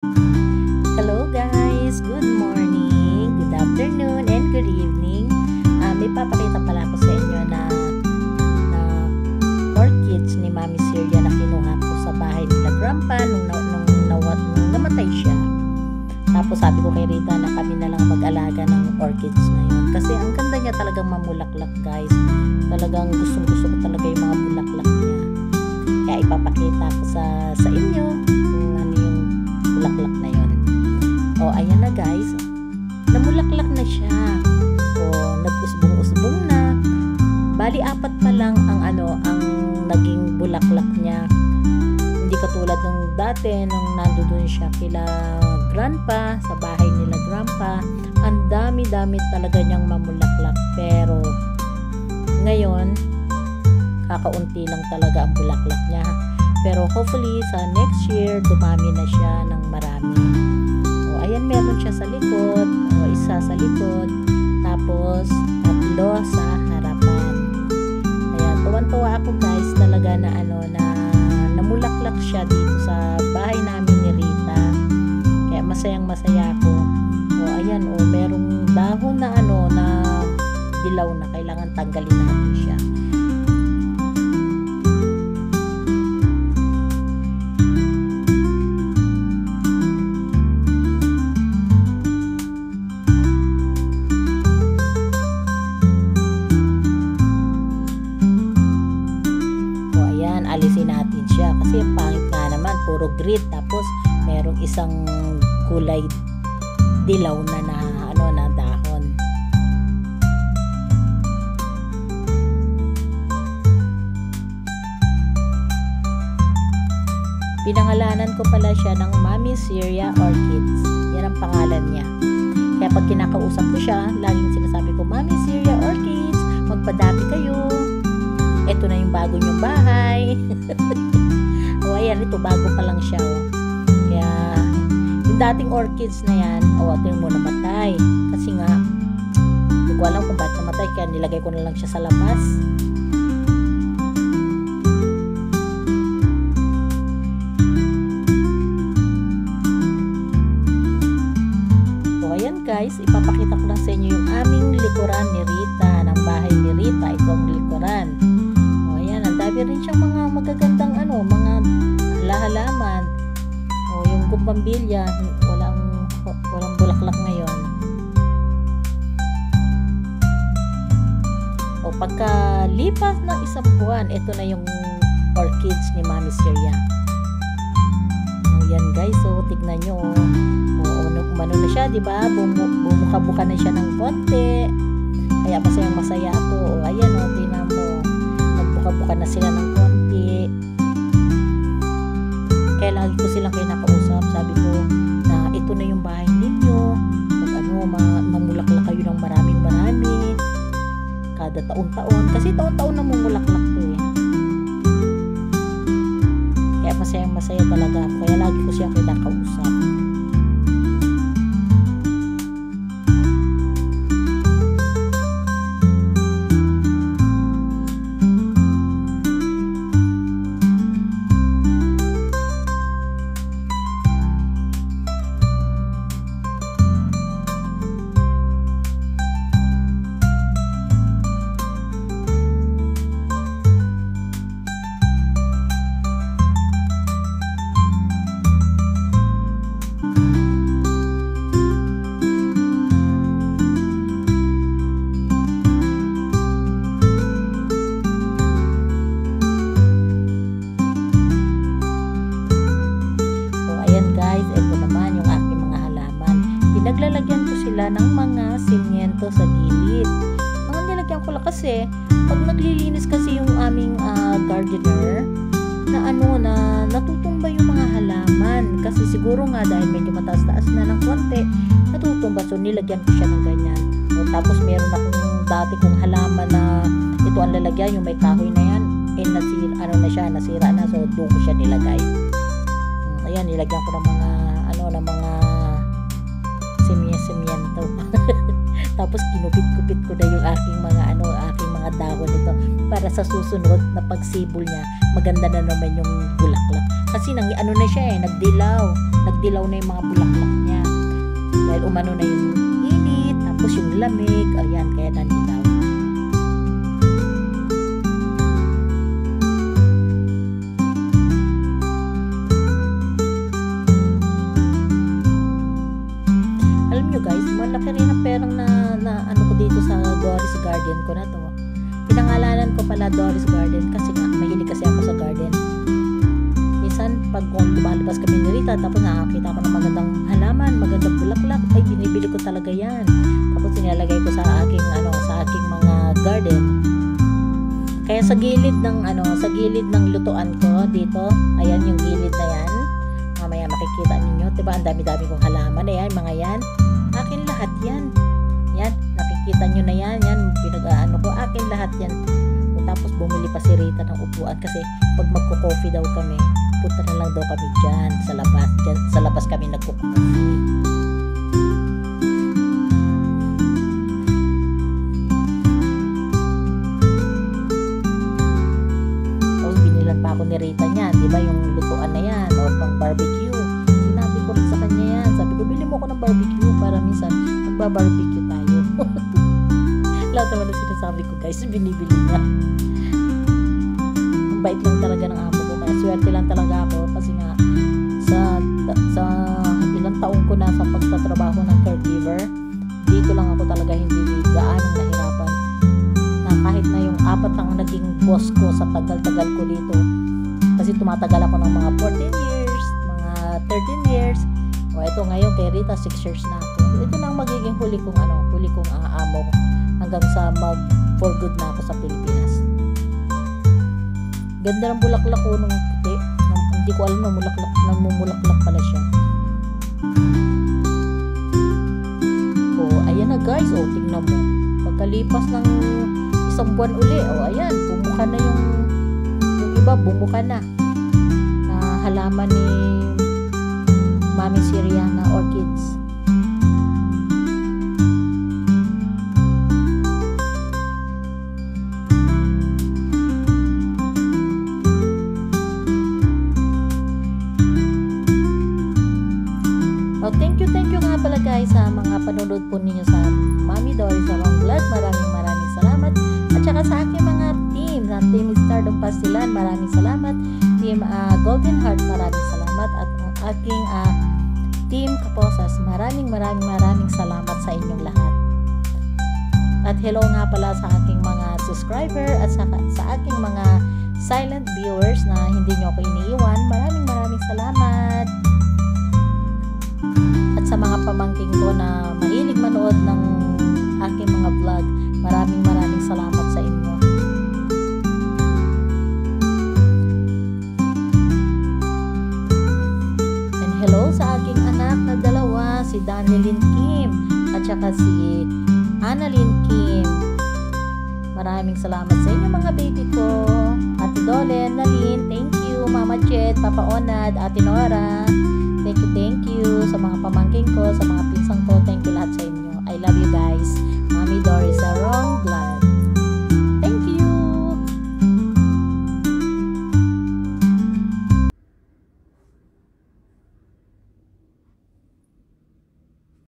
Hello guys! Good morning, good afternoon, and good evening. May papakita pala ako sa inyo na orchids ni Mami Syria na kinuha ko sa bahay nila Grandpa nung namatay siya. Tapos sabi ko kay Rita na kami na lang mag-alaga ng orchids na yun. Kasi ang ganda niya talagang mamulaklak guys. Talagang gustong gusto ko talaga yung mga bulaklak niya. Kaya ipapakita ko sa inyo kung ano yung bulaklak na yun. O, ayan na guys. Namulaklak na siya. O, nag-usbong-usbong na. Bali, 4 pa lang ang naging bulaklak niya. Hindi katulad ng dati nung nandoon siya kila Grandpa, sa bahay nila Grandpa. Ang dami-dami talaga niyang mamulaklak. Pero, ngayon, kakaunti lang talaga ang bulaklak niya. Pero hopefully, sa next year, dumami na siya ng marami. Ayan, meron siya sa likod, o isa sa likod, tapos 3 sa harapan. Ayan, tuwan-tuwa ako guys talaga na namulaklak siya dito sa bahay namin ni Rita. Kaya masayang-masaya ako. O ayan, merong dahon na na dilaw na, kailangan tanggalin natin siya. Alisin natin siya kasi pangit nga naman, puro grit, tapos merong isang kulay dilaw na dahon. Pinangalanan ko pala siya ng Mami Syria Orchids. Yan ang pangalan niya. Kaya pag kinakausap ko siya, laging sinasabi ko, Mami Syria Orchids, magpadami kayo. Ito na yung bago niyong bahay. O ayan, ito bago pa lang siya. Kaya yung dating orchids na yan, tingnan mo, namatay. Kasi nga, hindi ko alam kung bakit namatay. Kaya nilagay ko na lang siya sa labas. O ayan guys, ipapakita ko lang sa inyo yung aming likuran ni Rita, ng bahay ni Rita. Ito ang likuran. Dami rin siyang mga magagandang mga halaman. O yung gumbambilya, walang bulaklak ngayon. O pagkalipas ng 1 buwan, ito na yung orchids ni Mami Syria. O yan guys, tignan nyo. Umano na siya, diba? Bumuka-buka na siya ng konti. Kaya masayang-masaya ako. O ayan, tingnan mo. Buka na sila ng konti. Kaya lagi ko silang kinakausap. Sabi ko na ito na yung bahay ninyo. Mamulaklak kayo ng marami kada taon-taon. Kasi taon-taon na mamulaklak to eh. Kaya masayang-masaya talaga. Kaya lagi ko siya kinakausap. Naglalagyan ko sila ng mga simyento sa gilid. Mga nilagyan ko lang kasi pag naglilinis kasi yung aming gardener na natutumba yung mga halaman. Kasi siguro nga dahil medyo mataas-taas na ng konti, natutumba. So nilagyan ko siya ng ganyan. Tapos meron akong dati kong halaman na ito ang lalagyan, yung may kahoy na yan. Nasira na. So doon ko siya nilagay. Ayan, nilagyan ko ng mga semyento. Tapos kinupit-kupit ko na yung aking mga dahon nito para sa susunod na pagsibol niya, maganda na naman yung bulaklak. Kasi ano na siya nagdilaw na yung mga bulaklak niya. Dahil umano na yung init, tapos yung lamig, ayan, kaya nandilaw. Alam nyo guys, malaki rin ang perang na ano ko dito sa Doris Garden ko na to. Pinangalanan ko pala Doris Garden kasi nga, mahilig kasi ako sa garden. Pag lumalabas kami ni Rita, tapos nakakita ko ng magandang halaman, magandang bulaklak, ay binibili ko talaga yan. Tapos nilalagay ko sa aking mga garden. Kaya sa gilid ng lutuan ko dito, ayan yung gilid na yan. Mamaya makikita ninyo, 'di ba? Ang dami-dami kong halaman, ayan, mga yan. Akin lahat yan. Yan, nakikita nyo na yan, pinag-aano ko, akin lahat yan. Tapos bumili pa si Rita ng upuan kasi pag magko-coffee daw kami, punta na lang daw kami dyan sa labas. Dyan, sa labas kami nagko-coffee. Tapos binilan pa ako ni Rita niyan, di ba yung lutuan na yan o pang barbecue. Sinabi ko rin sa kanya yan. Sabi ko, bili mo ako ng barbecue para minsan magba-barbecue tayo. Lahat naman ang sinasabi ko guys, binibili niya. Ang bait lang talaga ng amo ko, kaya swerte lang talaga ako kasi nga sa ilang taong ko na sa pagtatrabaho ng caregiver, dito lang ako talaga hindi gaanong nahirapan. Na kahit na yung 4 ang naging boss ko sa tagal-tagal ko dito, kasi tumatagal ako ng mga 14 years, mga 13 years. O ito ngayon kay Rita 6 years na ako. Ito na ang magiging huli kong amo hanggang sa for good na ako sa Pilipinas. Ganda ng bulaklak ko nung puti. Hindi ko alam na namumulaklak pala siya. Ayan na guys, tingnan mo. Pagkalipas ng isang buwan uli, ayan, bumuka na yung iba, bumuka na. Halaman ni Mami Syria na orchids. Thank you nga pala guys sa mga panonood po ninyo sa Mami Doris Sarong Vlog. Maraming salamat. At saka sa aking mga team, sa Team Stardom Pastilan, maraming salamat. Team Golden Heart, maraming salamat. At ang aking Team Kaposas, maraming salamat sa inyong lahat. At hello nga pala sa aking mga subscriber at sa aking mga silent viewers na hindi nyo ako iniiwan. Maraming salamat. At sa mga pamangking ko na mahilig manood ng aking mga vlog, maraming salamat sa inyo. And hello sa aking anak na dalawa, si Danielyn Kim at saka si Annalyn Kim. Maraming salamat sa inyo mga baby ko. Ate Dolen, Nalyn, thank you. Mama Chet, Papa Onad, Ate Nora, thank you sa mga pamangking ko, sa mga pinsang ko, thank you lahat sa inyo. I love you guys. Mami Doris